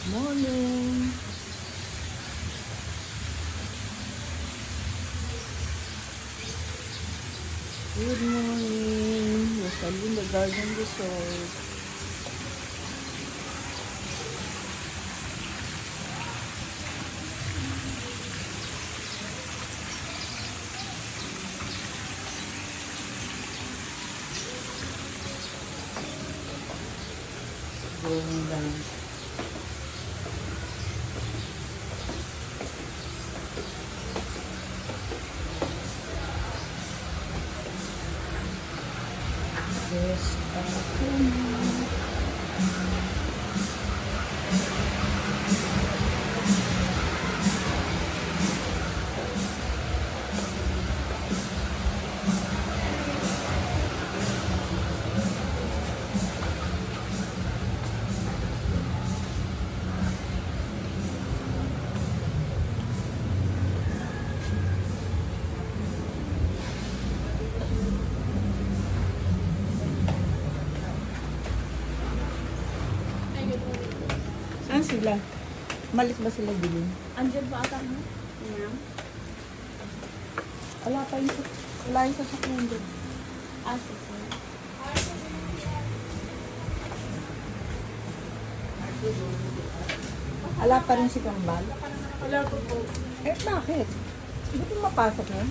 Morning. Good morning. Rosalinda Garden Resort. Going lang. Yes, saan sila? Malis ba sila bilhin? Andiyan ba ata mo? Yeah. Wala yung sasakyan doon. Ah, sige. Wala pa rin si Kambal. Wala po po. Eh, bakit? Hindi ko mapasok yun.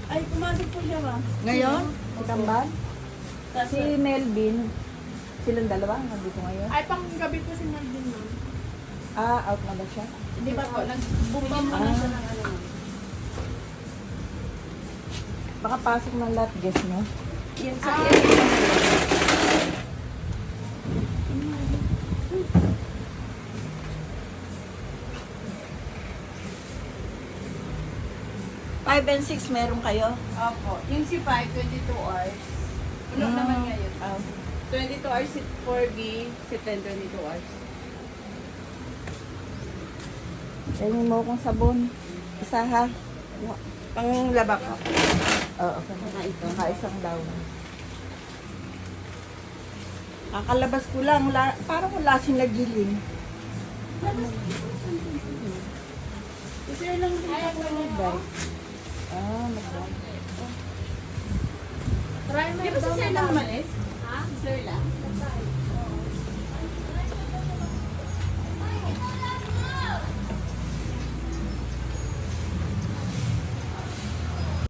Ay, pumasok po siya ba? Ngayon? Si Kambal? Kasi, Si Melvin. Silang dalawa nandito ngayon. ay, pang gabi po si Marvin, ma'am. Ah, out na ba siya? Hindi ba po? Nagbumba mo na siya ng ano. Baka pasok ng lahat, guess no? Yan sa Five and 6 meron kayo? Opo. Yung si 5, 22 hours. Puno naman ngayon. 22 hours si 4B, si 10, 22 hours. Tingin mo kung sabon. Isa ha? Pang laba ko. Oo, ito. Isang daw. Kakalabas ko lang. Parang wala sing nagiling. Kasi lang din ako nag-bike. Ah, mag-drive. Try mo. Di ba si Sir lang umalis? Ha? Si Sir lang?